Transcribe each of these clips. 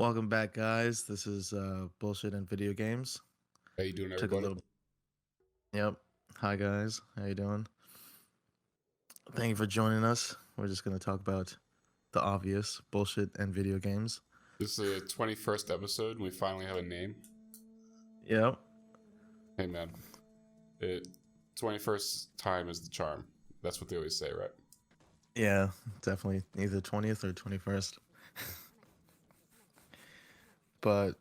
Welcome back, guys. This is Bullshit and Video Games. How you doing, Took a everybody? little. Yep. Hi, guys. How you doing? Thank you for joining us. We're just gonna talk about the obvious bullshit and video games. This is the 21st episode, and we finally have a name. Yep. Hey, man. It 21st time is the charm. That's what they always say, right? Yeah, definitely either 20th or 21st. But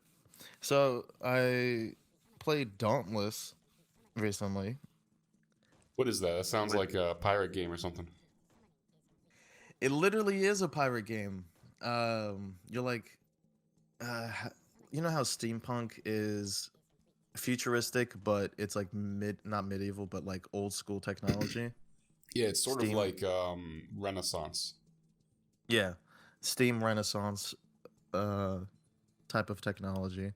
so I played Dauntless recently. What is that? That sounds With like a pirate game or something. It literally is a pirate game. You're like, uh, you know how steampunk is futuristic, but it's like not medieval, but like old school technology. Yeah, it's sort of Steam, like Renaissance. yeah, Steam Renaissance uh, type of technology,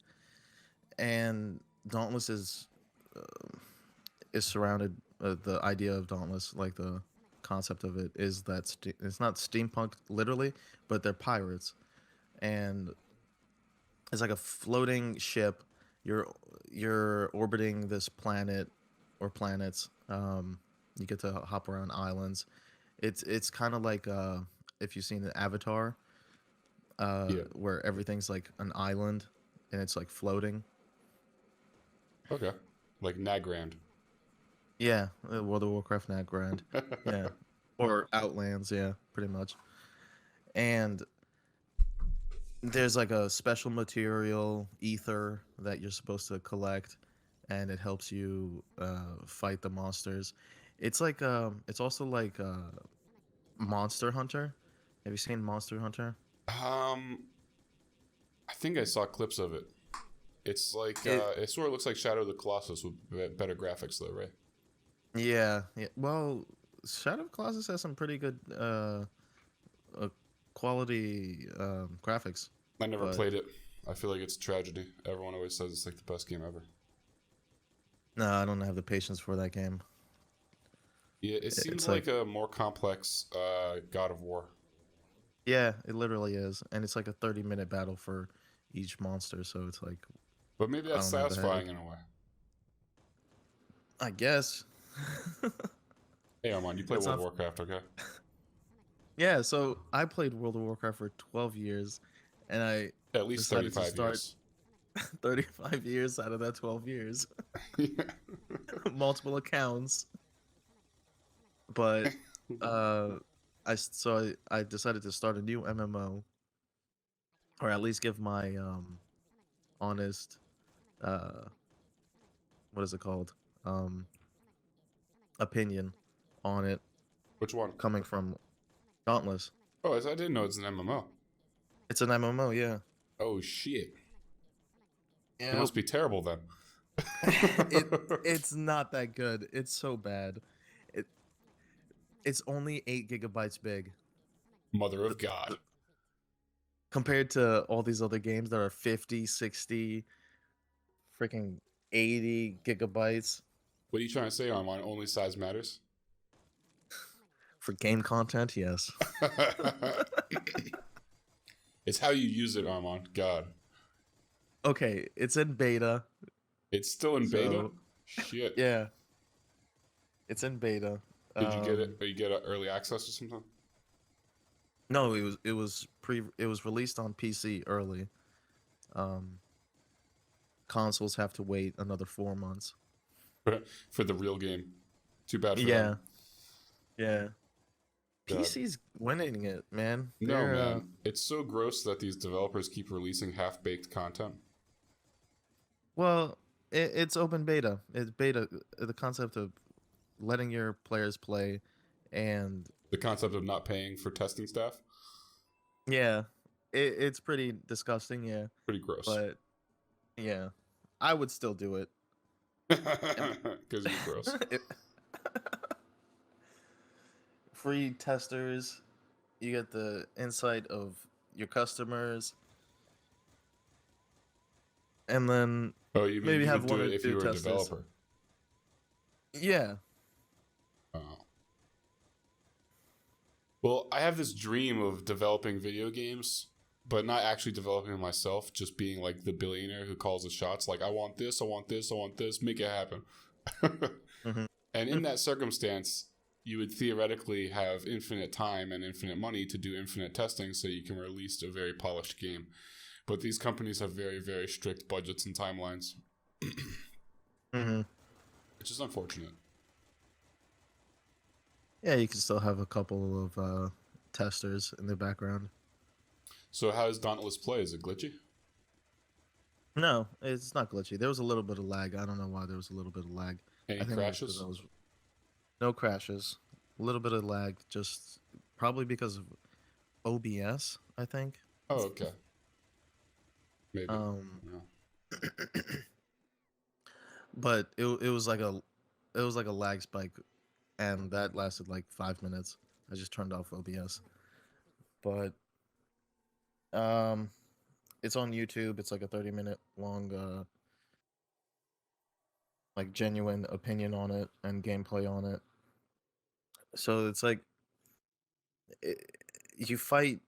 and Dauntless is surrounded. The idea of Dauntless, like the concept of it, is that it's not steampunk literally, but they're pirates, and it's like a floating ship. You're orbiting this planet or planets. You get to hop around islands. It's kind of like if you've seen the Avatar, Yeah. where everything's like an island and it's like floating. Okay. Like Nagrand. Yeah, World of Warcraft Nat Grand. Yeah, or Outlands. Yeah, pretty much. And there's like a special material ether that you're supposed to collect, and it helps you fight the monsters. It's also like Monster Hunter. Have you seen Monster Hunter? Um, I think I saw clips of it. It's like It it sort of looks like Shadow of the Colossus with better graphics, though, right? Yeah, yeah. Well, Shadow of the Colossus has some pretty good uh quality graphics, I never but played it. I feel like it's a tragedy. Everyone always says it's like the best game ever. no, I don't have the patience for that game. Yeah, it seems It's like like, a more complex God of War. yeah, it literally is, and it's like a 30-minute battle for each monster, so it's like But maybe I that's don't have the satisfying headache. in a way. I guess. Hey, Arman, you play It's World of not. Warcraft, okay? Yeah, so I played World of Warcraft for 12 years, and I At least decided to 35 start years. 35 years out of that 12 years, multiple accounts. But uh, I decided to start a new MMO, or at least give my honest uh, what is it called, um, opinion on it, Which one? coming from Dauntless. Oh, I didn't know it's an MMO. It's an MMO, yeah. Oh, shit. It Yeah, must be terrible then. it's not that good. It's so bad. It it's only 8 gigabytes big. Mother The, of God. compared to all these other games that are 50, 60, freaking 80 gigabytes What are you trying to say, Arman? Only size matters? for game content. Yes. It's how you use it, Arman. God. Okay, it's in beta, It's still in beta? so Shit. yeah, it's in beta. Did you get Um, it? Or you get early access or something? no, it was released on PC early. Um, consoles have to wait another 4 months. For the real game. Too bad for Yeah, them. yeah. God. PC's winning it, man. No, man. It's so gross that these developers keep releasing half-baked content. Well, it's open beta. It's beta. The concept of letting your players play, and The concept of not paying for testing staff? yeah, it's pretty disgusting. Yeah, Pretty gross. but yeah, I would still do it. And Because you're gross. free testers, you get the insight of your customers, and then Oh, you mean maybe you have would do one or it if two you were a testers. developer? Yeah. Oh. Well, I have this dream of developing video games but not actually developing it myself, just being like the billionaire who calls the shots, like, I want this, I want this, I want this, make it happen. Hmm. And in that circumstance, you would theoretically have infinite time and infinite money to do infinite testing so you can release a very polished game. But these companies have very, very strict budgets and timelines, Hmm. which is unfortunate. Yeah, you can still have a couple of testers in the background. So how does Dauntless play? Is it glitchy? No, it's not glitchy. There was a little bit of lag. I don't know why there was a little bit of lag. Any I think it was because crashes? I was no crashes. A little bit of lag, just probably because of OBS. I think. Oh, okay. Maybe. Um, Yeah. but it was like a lag spike, and that lasted like 5 minutes. I just turned off OBS, but um, it's on YouTube. It's like a 30-minute long like genuine opinion on it and gameplay on it. So it's like it, you fight.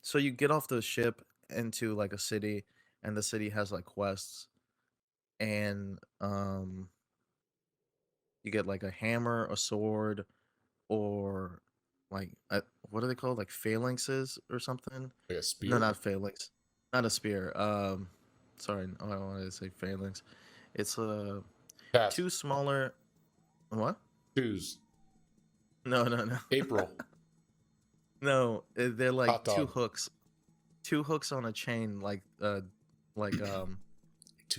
So you get off the ship into like a city, and the city has like quests, and you get like a hammer, a sword, or like what are they called? Like phalanxes or something? Like a No, spear? not phalanx, not a spear. Sorry, I wanted to say phalanx. It's Pass. two smaller. What? Shoes. No, no, no. April. No, they're like Hot dog. two hooks on a chain, like 2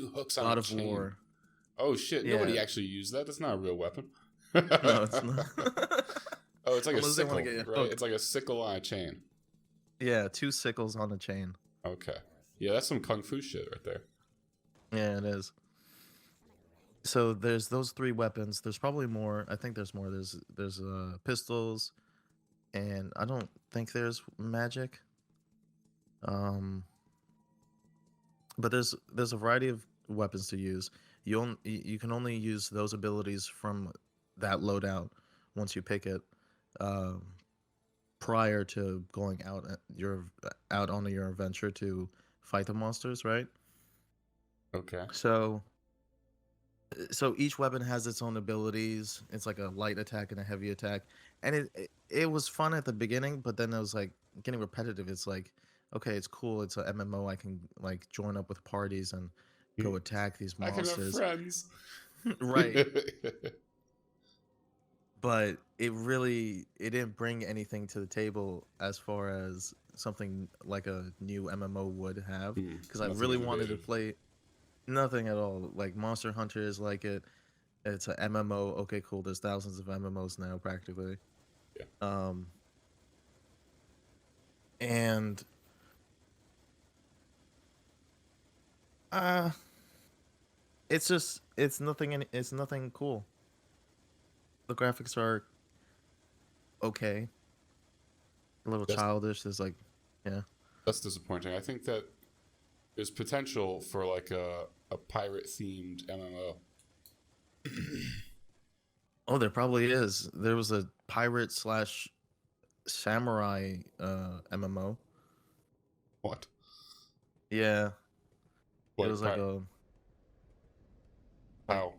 hooks on God a of chain. War. Oh shit! Yeah, Nobody actually used that. That's not a real weapon. no, it's not. Oh, it's like a Unless they want sickle, to get you right? It's hooked. like a sickle on a chain. Yeah, two sickles on a chain. Okay. Yeah, that's some kung fu shit right there. Yeah, it is. So there's those three weapons. There's probably more. I think there's more. There's pistols, and I don't think there's magic. Um, but there's a variety of weapons to use. You can only use those abilities from that loadout once you pick it. Um, Prior to going out on your adventure to fight the monsters, right? Okay. So each weapon has its own abilities. It's like a light attack and a heavy attack, and it was fun at the beginning, but then it was like getting repetitive. It's like, okay, it's cool. It's a MMO. I can like join up with parties and go attack these I can have monsters, friends. right? But it didn't bring anything to the table as far as something like a new MMO would have, because I Nothing really wanted to innovative. play nothing at all. Like Monster Hunter is like it. It's a MMO. Okay, cool. There's thousands of MMOs now, practically. Yeah. And uh it's nothing cool. The graphics are okay. A little That's childish. There's like, yeah. that's disappointing. I think that there's potential for like a pirate themed MMO. Oh, there probably is. There was a pirate slash samurai MMO. What? Yeah, it What? was like a like How?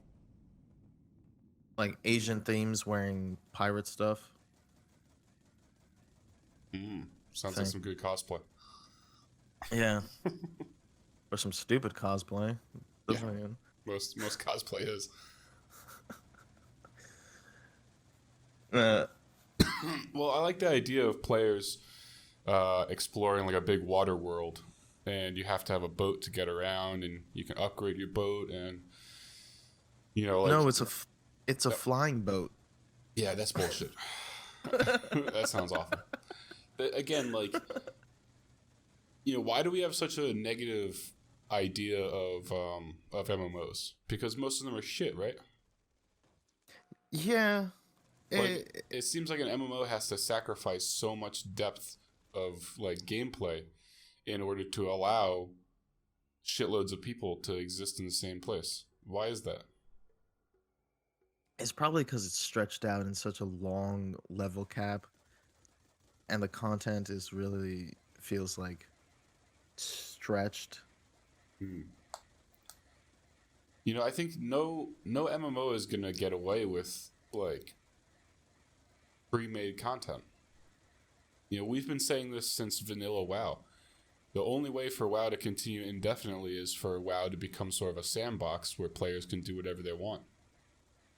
like Asian themes wearing pirate stuff Sounds like thing. some good cosplay. Yeah, or some stupid cosplay. Yeah. Doesn't even. Most cosplay is. Uh, Well, I like the idea of players exploring like a big water world, and you have to have a boat to get around, and you can upgrade your boat, and like no, it's a flying boat. yeah, that's bullshit. That sounds awful. But again, like why do we have such a negative idea of MMOs? Because most of them are shit, right? Yeah, Like it seems like an MMO has to sacrifice so much depth of like gameplay in order to allow shitloads of people to exist in the same place. Why is that? it's probably because it's stretched out in such a long level cap, and the content is really feels like stretched. Hmm. You know, I think no MMO is gonna get away with like pre-made content. You know, we've been saying this since vanilla WoW. The only way for WoW to continue indefinitely is for WoW to become sort of a sandbox where players can do whatever they want,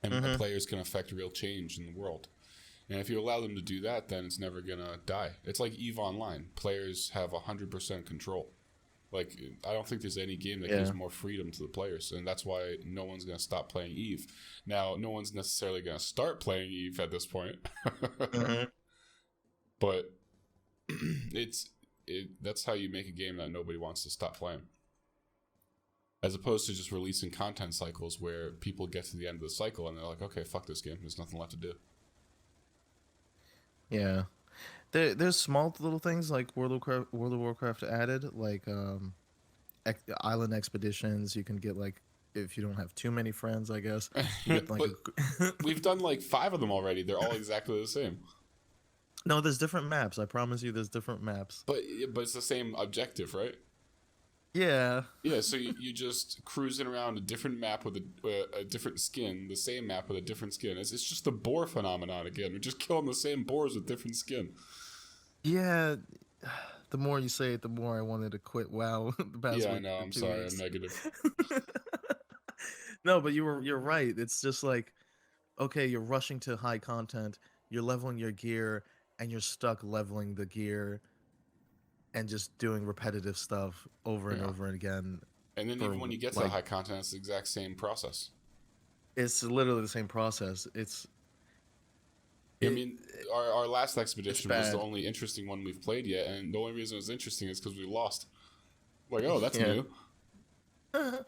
and Mm-hmm. players can affect real change in the world. And if you allow them to do that, then it's never gonna die. It's like EVE Online. Players have 100% control. Like, I don't think there's any game that gives Yeah. more freedom to the players, and that's why no one's gonna stop playing EVE. Now, no one's necessarily gonna start playing EVE at this point, Mm-hmm. but that's how you make a game that nobody wants to stop playing. As opposed to just releasing content cycles where people get to the end of the cycle and they're like, okay, fuck this game. There's nothing left to do. Yeah. There's small little things like World of Warcraft added, like island expeditions. You can get like if you don't have too many friends, I guess you get like But we've done like 5 of them already. They're all exactly the same. no, there's different maps. I promise you, there's different maps. But it's the same objective, right? Yeah, Yeah, so you just cruising around a different map with a different skin, the same map with a different skin. It's just the boar phenomenon again. We're just killing the same boars with different skin. yeah. The more you say it, the more I wanted to quit. WoW, the past Yeah, I week, know. or I'm two sorry. I'm weeks. negative. No, but you're right. It's just like okay, you're rushing to high content, you're leveling your gear, and you're stuck leveling the gear and just doing repetitive stuff over and Yeah. over again And then for even when you get to the like high content, it's the exact same process. it's literally the same process. It's I it mean, our last it's expedition was the bad. only interesting one we've played yet, and the only reason it was interesting is because we lost. Like, oh, that's Yeah. new.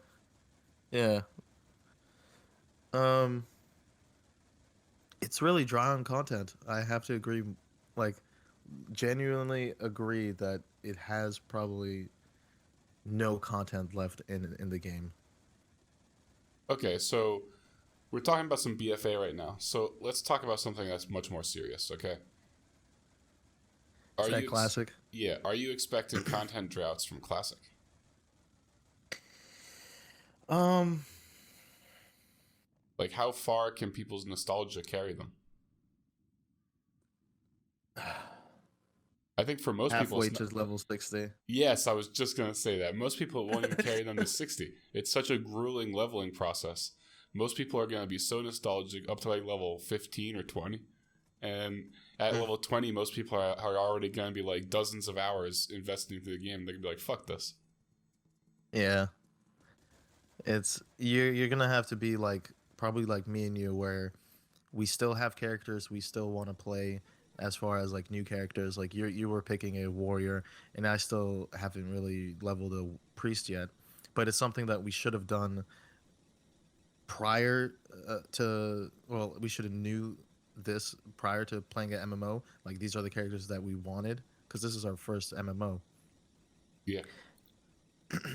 Yeah. Um it's really dry on content. I have to agree like genuinely agree that it has probably no content left in the game. Okay, so we're talking about some BFA right now. So let's talk about something that's much more serious. Okay, Is are that you? classic? Yeah, are you expecting content droughts from Classic? Um Like, how far can people's nostalgia carry them? I think for most people, halfway to level 60. yes, I was just gonna say that most people won't even carry them to 60. It's such a grueling leveling process. Most people are gonna be so nostalgic up to like level 15 or 20, and at level 20, most people are already gonna be like dozens of hours investing into the game. They're gonna be like, "Fuck this." Yeah. It's you're gonna have to be like probably like me and you where we still have characters we still want to play as far as like new characters like you were picking a warrior and I still haven't really leveled a priest yet, but it's something that we should have done prior to well we should have knew this prior to playing an MMO, like these are the characters that we wanted because this is our first MMO. Yeah.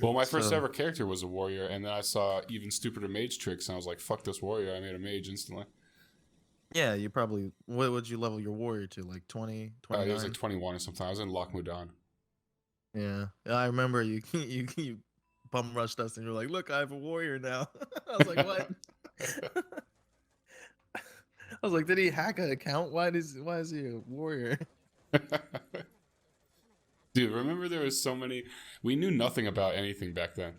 Well, my first So ever character was a warrior, and then I saw even stupider mage tricks, and I was like, "Fuck this warrior!" I made a mage instantly. yeah, you probably what would you level your warrior to, like 20, It was like 29? 21 or something. I was in Lockmudan. Yeah, I remember you you bum rushed us and you're like, "Look, I have a warrior now." I was like, "What?" I was like, "Did he hack an account? Why is he a warrior?" Dude, remember there was so many. We knew nothing about anything back then.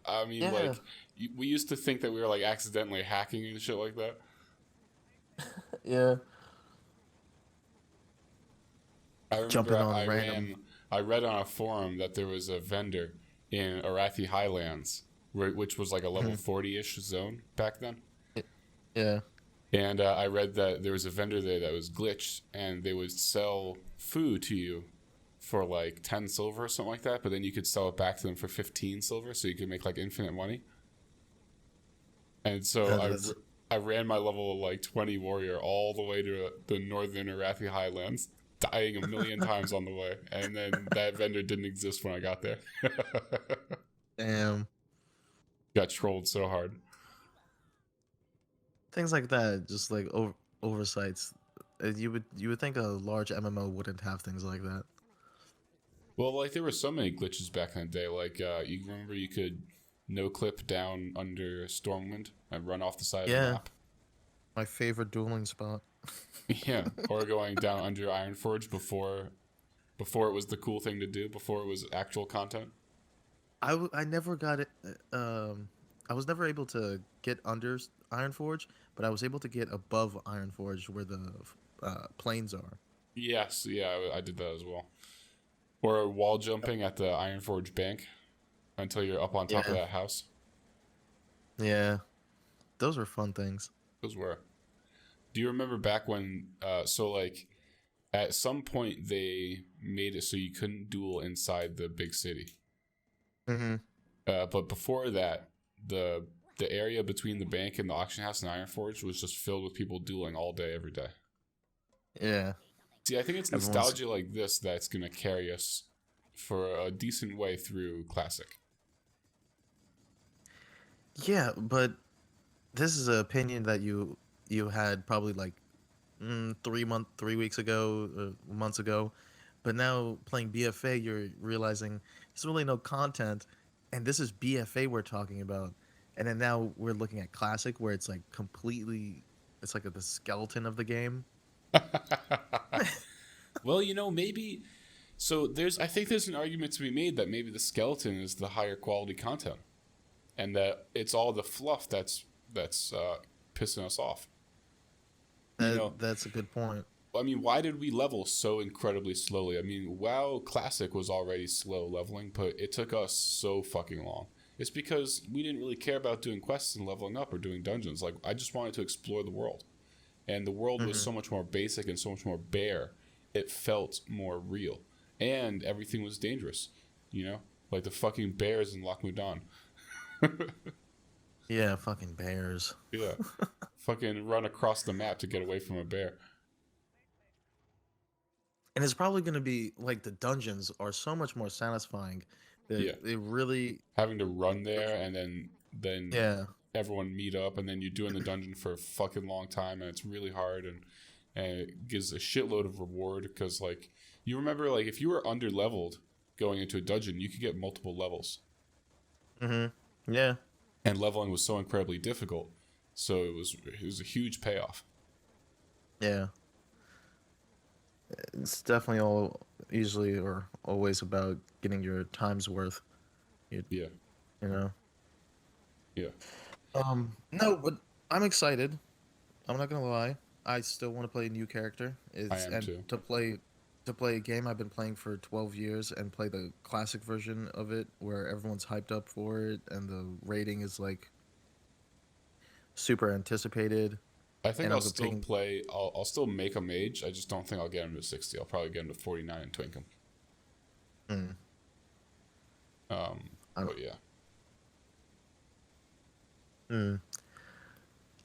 I mean, Yeah, like, we used to think that we were like accidentally hacking and shit like that. yeah. I remember Jumping on random. I read on a forum that there was a vendor in Arathi Highlands, which was like a level Mhm. 40-ish zone back then. Yeah. And I read that there was a vendor there that was glitched, and they would sell food to you for like 10 silver or something like that, but then you could sell it back to them for 15 silver, so you could make like infinite money. And so That's I ran my level like 20 warrior all the way to the northern Arathi Highlands, dying a million times on the way, and then that vendor didn't exist when I got there. damn. Got trolled so hard. Things like that, just like oversights. You would think a large MMO wouldn't have things like that. Well, like there were so many glitches back in the day. Like you remember you could no clip down under Stormwind and run off the side of the Yeah, map. my favorite dueling spot. Yeah, or going down under Ironforge before it was the cool thing to do, before it was actual content. I never got it. I was never able to get under Ironforge, but I was able to get above Ironforge where the planes are. Yes, yeah, I did that as well. Or wall jumping at the Ironforge bank until you're up on top of Yeah, that house. yeah, those were fun things. Those were. Do you remember back when? So like, at some point they made it so you couldn't duel inside the big city. Mm-hmm. But before that, the area between the bank and the auction house and Ironforge was just filled with people dueling all day, every day. Yeah, See, I think it's everyone's. nostalgia like this that's gonna carry us for a decent way through Classic. Yeah, but this is an opinion that you had probably like 3 weeks ago, months ago, but now playing BFA, you're realizing there's really no content, and this is BFA we're talking about, and then now we're looking at Classic where it's like completely, it's like the skeleton of the game. Well, maybe. So I think there's an argument to be made that maybe the skeleton is the higher quality content, and that it's all the fluff that's pissing us off. You know, That's a good point. I mean, why did we level so incredibly slowly? I mean, WoW Classic was already slow leveling, but it took us so fucking long. It's because we didn't really care about doing quests and leveling up or doing dungeons. Like, I just wanted to explore the world. And the world was Hmm. so much more basic and so much more bare. It felt more real. And everything was dangerous, you know? Like the fucking bears in Lochmudan. Yeah, fucking bears. Yeah. Fucking run across the map to get away from a bear. And it's probably going to be like the dungeons are so much more satisfying. Yeah. They really, Having to run there and then yeah. everyone meet up and then you're doing the dungeon for a fucking long time and it's really hard and it gives a shitload of reward because like you remember like if you were under leveled going into a dungeon you could get multiple levels Mm-hmm. Yeah. and leveling was so incredibly difficult so it was a huge payoff. Yeah. It's definitely all usually or always about getting your time's worth. You, Yeah, you know. yeah, No, but I'm excited. I'm not gonna lie. I still want to play a new character. I It's am and too. to play a game I've been playing for 12 years and play the classic version of it where everyone's hyped up for it and the rating is like super anticipated. I think And I'll I'm still picking. play. I'll still make a mage. I just don't think I'll get him to 60. I'll probably get him to 49 and twink him. Mm, I don't. But yeah, Mm.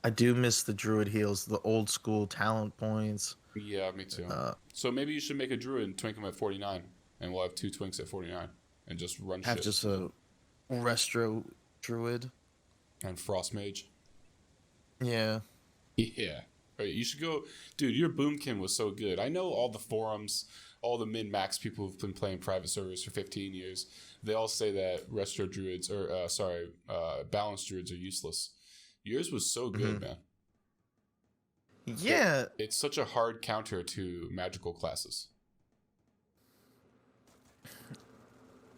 I do miss the druid heals, the old school talent points. yeah, me too. Uh, So maybe you should make a druid and twink him at 49, and we'll have two twinks at 49, and just run have shit. just a restro druid. And frost mage. Yeah. Yeah. Right, you should go, dude. Your boomkin was so good. I know all the forums, all the min max people who've been playing private servers for 15 years. They all say that retro druids or balanced druids are useless. Yours was so good, man. Yeah. It's such a hard counter to magical classes.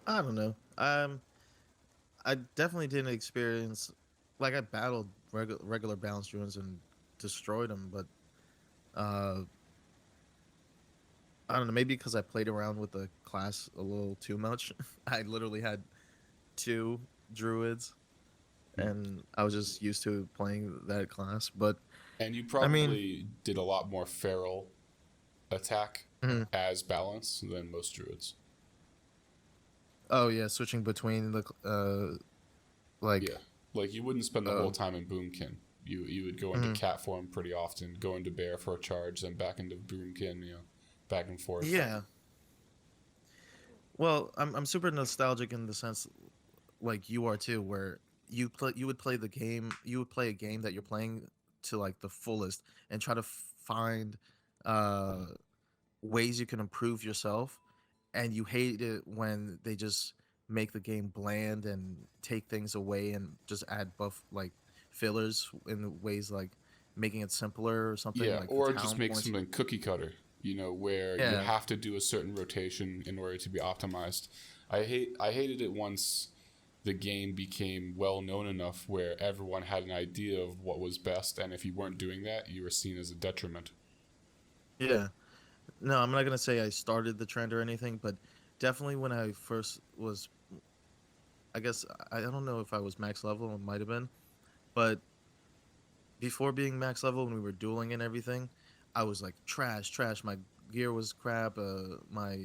I don't know. I definitely didn't experience like I battled regular balanced ruins and destroyed them, but uh, I don't know. Maybe because I played around with the class a little too much. I literally had two druids, and I was just used to playing that class. But And you I mean, probably did a lot more feral attack mhm. as balance than most druids. Oh yeah, switching between the like Yeah. Like you wouldn't spend the uh, whole time in boomkin. You would go into mhm. cat form pretty often, go into bear for a charge, then back into boomkin, back and forth. Yeah. Well, I'm super nostalgic in the sense like you are too, where you would play the game, you would play a game that you're playing to like the fullest and try to find uh ways you can improve yourself, and you hate it when they just make the game bland and take things away and just add buff like fillers in ways like making it simpler or something Yeah, like the or just talent make points. something cookie cutter, where you Yeah, have to do a certain rotation in order to be optimized. I hated it once the game became well known enough where everyone had an idea of what was best, and if you weren't doing that, you were seen as a detriment. yeah. No, I'm not gonna say I started the trend or anything, but definitely when I first was, I guess I don't know if I was max level, it might have been, but before being max level when we were dueling and everything, I was like trash, trash. My gear was crap. My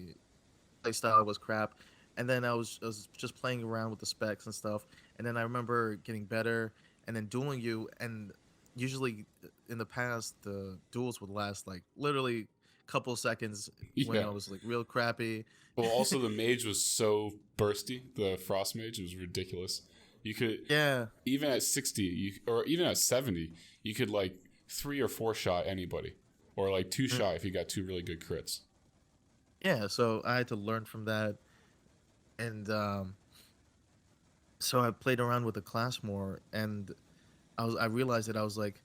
playstyle was crap. And then I was just playing around with the specs and stuff. And then I remember getting better and then dueling you. And usually in the past, the duels would last like literally a couple seconds when Yeah. I was like real crappy. Well, also the mage was so bursty. The frost mage was ridiculous. You could Yeah. even at 60, or even at 70, you could like 3 or 4 shot anybody, or like 2 shot if you got 2 really good crits. Yeah. So I had to learn from that. And so I played around with the class more. And I realized that I was like,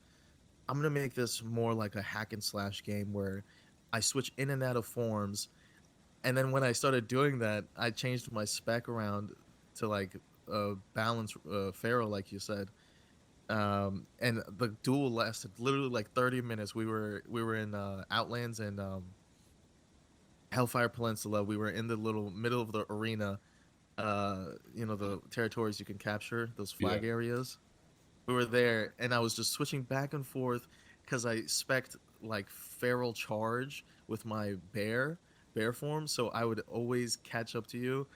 I'm gonna make this more like a hack and slash game where I switch in and out of forms, and then when I started doing that, I changed my spec around to like balance Pharaoh, like you said. And the duel lasted literally like 30 minutes. We were in Outlands and Hellfire Peninsula. We were in the little middle of the arena. The territories you can capture, those Yeah. flag areas. We were there, and I was just switching back and forth because I spec'd like feral charge with my bear form, so I would always catch up to you,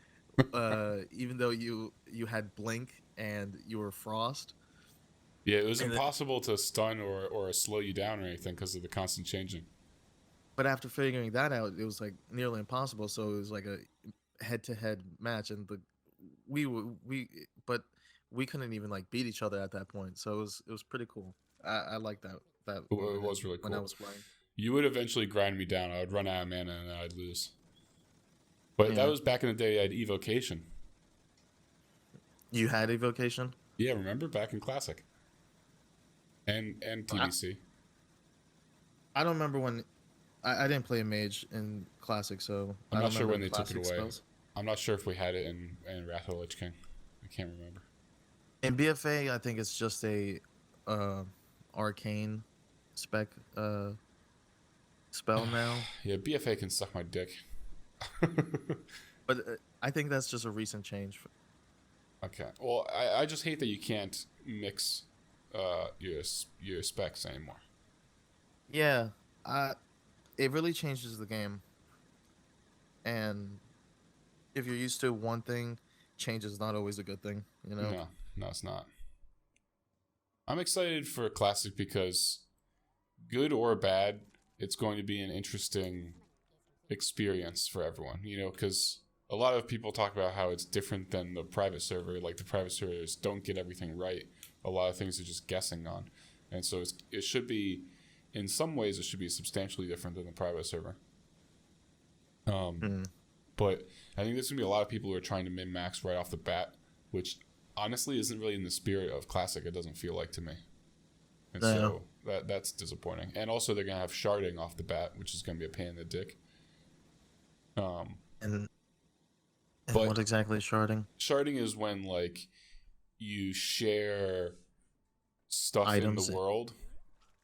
even though you had blink and you were frost. Yeah, it was And then, impossible to stun or slow you down or anything because of the constant changing. but after figuring that out, it was like nearly impossible. So it was like a head-to-head match, and we w- we but we couldn't even like beat each other at that point. So it was pretty cool. I like that It was really when I cool. was playing. You would eventually grind me down. I would run out of mana and then I'd lose. But that Yeah, was back in the day I had evocation. you had evocation. Yeah, remember back in Classic and I, TBC. I don't remember when I didn't play a mage in classic, so I'm I not don't sure remember when the they took it classic away. spells. I'm not sure if we had it in Wrath of the Lich King. I can't remember. In BFA, I think it's just a uh, arcane spec spell now, Yeah, BFA can suck my dick. but I think that's just a recent change. Okay. Well, I just hate that you can't mix your specs anymore. Yeah, it really changes the game, and if you're used to one thing, change is not always a good thing. You know? No, no, it's not. I'm excited for Classic because, good or bad, it's going to be an interesting experience for everyone. Because a lot of people talk about how it's different than the private server. Like the private servers don't get everything right. A lot of things are just guessing on, and so it should be, in some ways, it should be substantially different than the private server. Mm. But I think there's gonna be a lot of people who are trying to min max right off the bat, which honestly isn't really in the spirit of Classic. It doesn't feel like to me, and Yeah. so that's disappointing. And also they're gonna have sharding off the bat, which is gonna be a pain in the dick. And But what exactly is sharding? sharding is when like you share stuff in the Items world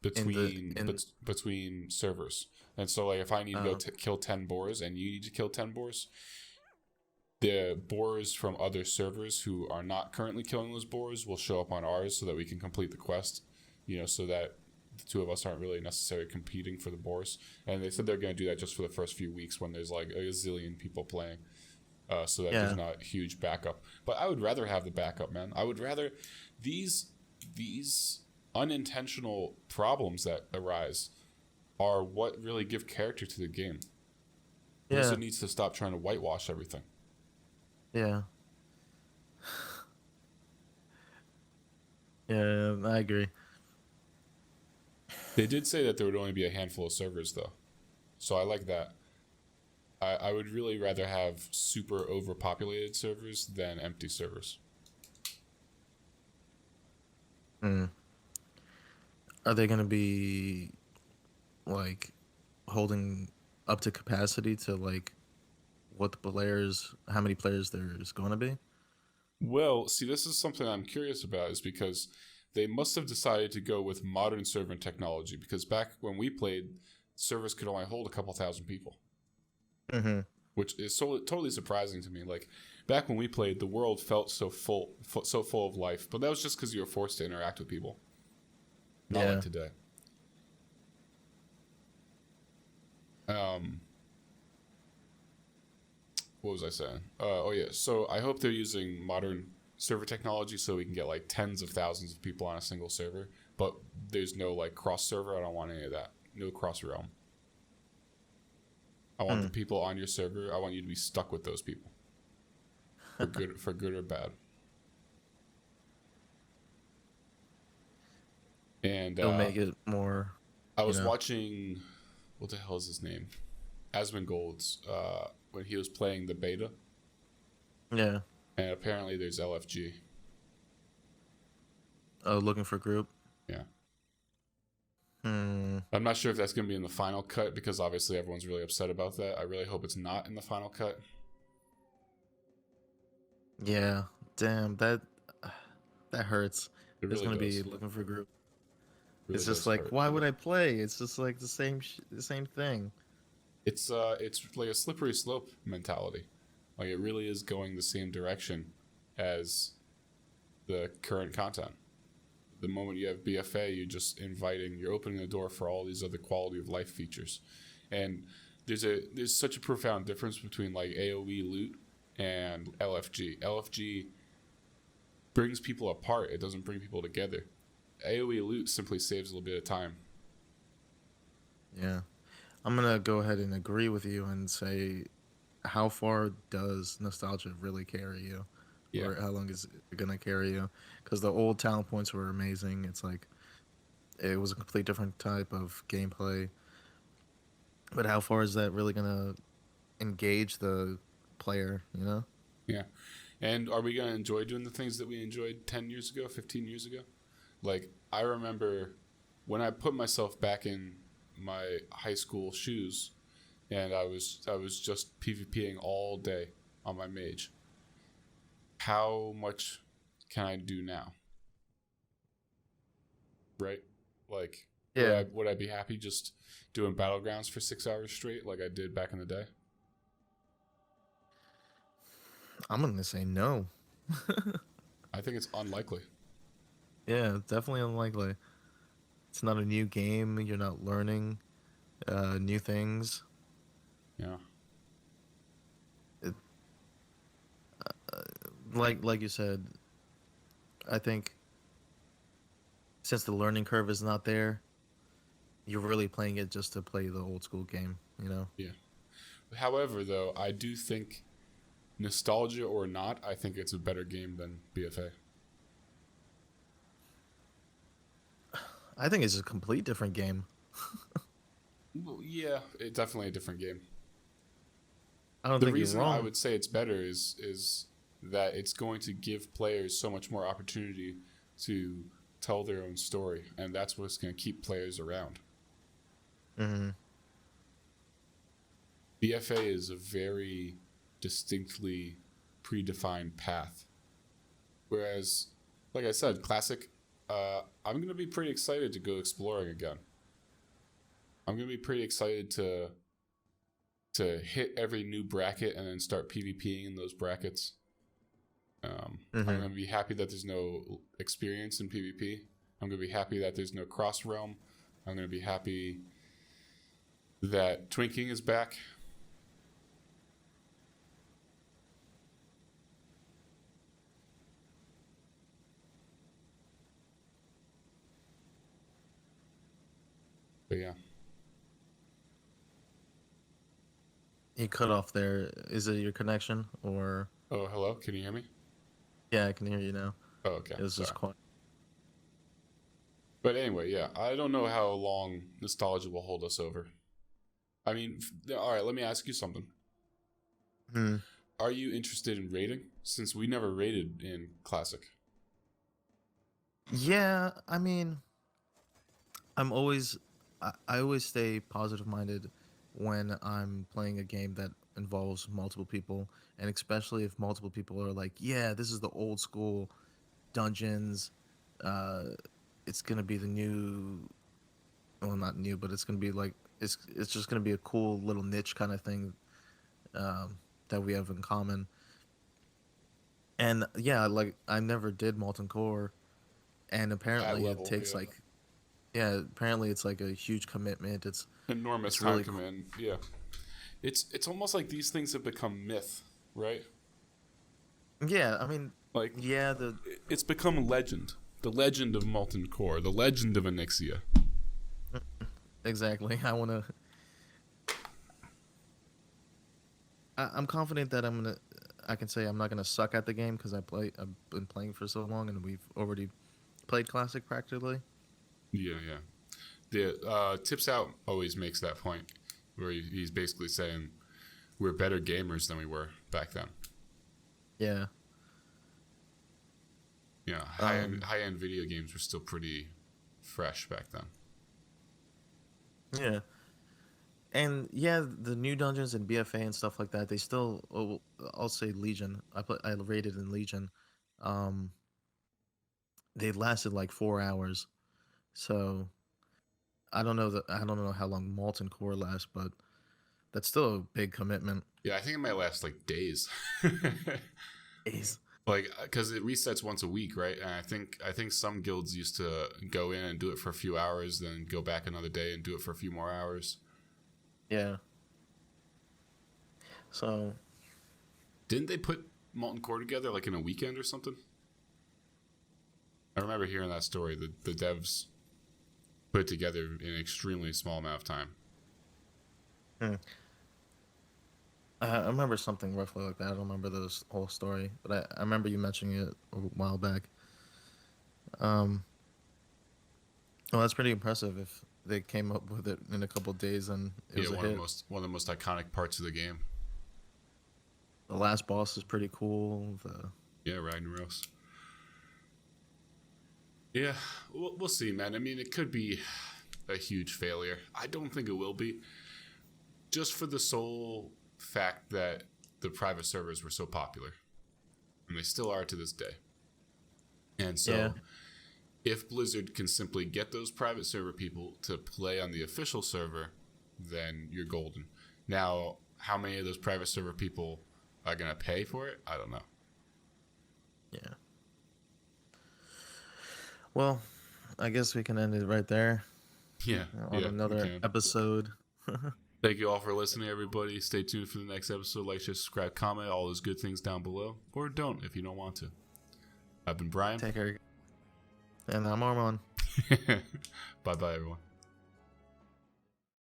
in the between servers. And so like if I need to go uh, kill 10 boars and you need to kill 10 boars, the boars from other servers who are not currently killing those boars will show up on ours so that we can complete the quest, so that the two of us aren't really necessarily competing for the boars. And they said they're going to do that just for the first few weeks when there's like a zillion people playing, so that yeah. there's not huge backup. But I would rather have the backup, man. I would rather these unintentional problems that arise are what really give character to the game. Yeah. Blizzard needs to stop trying to whitewash everything. Yeah. Yeah, I agree. They did say that there would only be a handful of servers, though, so I like that. I would really rather have super overpopulated servers than empty servers. Mm. Are they going to be like holding up to capacity to like what the players, how many players there's going to be? Well, see, this is something I'm curious about, is because they must have decided to go with modern server technology, because back when we played, servers could only hold a couple thousand people, Mm-hmm. which is totally surprising to me. Like, back when we played, the world felt so full of life, but that was just because you were forced to interact with people, not like Yeah. today. Um, what was I saying? Oh yeah. So I hope they're using modern server technology so we can get like tens of thousands of people on a single server. But there's no like cross server. I don't want any of that. No cross realm. I want the people on your server. I want you to be stuck with those people, for good or bad. And It'll make it more, I you was know. watching, what the hell is his name? Asmongold's when he was playing the beta, Yeah. and apparently there's LFG. Oh, looking for group. Yeah. Hmm. I'm not sure if that's going to be in the final cut, because obviously everyone's really upset about that. I really hope it's not in the final cut. Yeah. Damn, that hurts. It There's really gonna be does. looking for group. It really It's just does like, hurt. why would I play? It's just like the same thing. It's like a slippery slope mentality. Like, it really is going the same direction as the current content. The moment you have BFA, you're opening the door for all these other quality of life features. And there's such a profound difference between like AoE loot and LFG. LFG brings people apart. It doesn't bring people together. AoE loot simply saves a little bit of time. Yeah. I'm gonna go ahead and agree with you and say, how far does nostalgia really carry you, Yeah. or how long is it gonna carry you? Because the old talent points were amazing. It's like it was a complete different type of gameplay. But how far is that really gonna engage the player? You know? Yeah. And are we going to enjoy doing the things that we enjoyed 10 years ago, 15 years ago? Like, I remember when I put myself back in my high school shoes, and I was just PvPing all day on my mage. How much can I do now? Right? Like, Yeah. would I be happy just doing battlegrounds for 6 hours straight like I did back in the day? I'm gonna say no. I think it's unlikely. Yeah, definitely unlikely. It's not a new game. You're not learning new things. Yeah. It, like you said, I think since the learning curve is not there, you're really playing it just to play the old school game. You know? Yeah. However, though, I do think, nostalgia or not, I think it's a better game than BFA. I think it's a complete different game. Well, yeah, it's definitely a different game. I don't The think you're reason I wrong. would say it's better is that it's going to give players so much more opportunity to tell their own story, and that's what's going to keep players around. Hmm. BFA is a very distinctly predefined path, whereas, like I said, Classic, I'm going to be pretty excited to go exploring again. I'm going to be pretty excited to hit every new bracket and then start PvPing in those brackets. I'm going to be happy that there's no experience in PvP. I'm going to be happy that there's no cross realm. I'm going to be happy that Twinking is back. But yeah. You cut off there. Is it your connection or? Oh, hello? Can you hear me? Yeah, I can hear you now. Oh, okay. It was Sorry. just quiet. But anyway, yeah, I don't know how long nostalgia will hold us over. I mean, all right, let me ask you something. Hmm. Are you interested in raiding? Since we never raided in Classic. Yeah, I mean, I always stay positive minded when I'm playing a game that involves multiple people, and especially if multiple people are like, yeah, this is the old school dungeons. Uh, it's gonna be the new, well, not new, but it's gonna be like it's just gonna be a cool little niche kind of thing um, that we have in common. And yeah, like I never did Molten Core, and That apparently it level, takes yeah. like yeah, apparently it's like a huge commitment. Enormous It's time really cool. command. Yeah. It's almost like these things have become myth, right? Yeah, I mean, Like yeah, the it's become legend. The legend of Molten Core, the legend of Onyxia. exactly. I'm confident that I can say I'm not gonna suck at the game because I've been playing for so long and we've already played classic practically. Yeah, yeah. The Tips Out always makes that point where he's basically saying we're better gamers than we were back then. Yeah. Yeah, Um. high end video games were still pretty fresh back then. Yeah. And yeah, the new dungeons and BFA and stuff like that, they still. Oh, I'll say Legion. I rated in Legion. Um. They lasted like 4 hours. So I don't know how long Molten Core lasts, but that's still a big commitment. Yeah, I think it might last like days. Is Like because it resets once a week, right? And I think some guilds used to go in and do it for a few hours, then go back another day and do it for a few more hours. yeah. So Didn't they put Molten Core together like in a weekend or something? I remember hearing that story. The devs put it together in an extremely small amount of time. hmm. I remember something roughly like that. I don't remember the whole story, but I remember you mentioning it a while back. Um, well, that's pretty impressive. If they came up with it in a couple of days and it Yeah, was a hit. one of the most iconic parts of the game. The last boss is pretty cool. Yeah, Ragnaros. Yeah, we'll see, man. I mean, it could be a huge failure. I don't think it will be. Just for the sole fact that the private servers were so popular, and they still are to this day. And Yeah, so, if Blizzard can simply get those private server people to play on the official server, then you're golden. Now, how many of those private server people are going to pay for it? I don't know. yeah. Well, I guess we can end it right there Yeah, on yeah, we another can. episode. Thank you all for listening, everybody. Stay tuned for the next episode. Like, share, subscribe, comment, all those good things down below. Or don't if you don't want to. I've been Brian. Take care. And I'm Arman. Bye-bye, everyone.